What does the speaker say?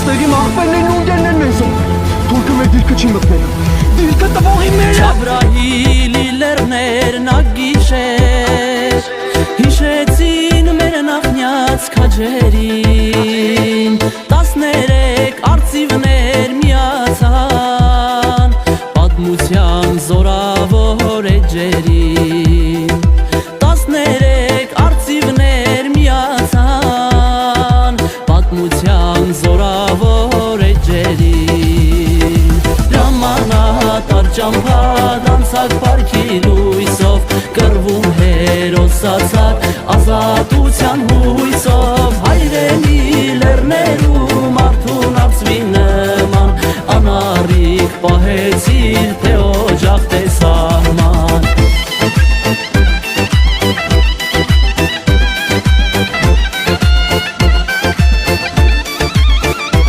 Տեղի մախպերներն ու ընկերներն են զոհվել։ Թուրքը մեր դիրքը չի մտնելու։ Դիրքը տվողի մեր է։ Ջաբրահիլի լեռներն ագիշեր հիշեցին մեր նախնյաց քաջերին 13 արծիվներ միացան պատմության զորավոր էջերին 13 արծիվներ միացան պատմության զորավոր էջերին ժամանակ արջամփա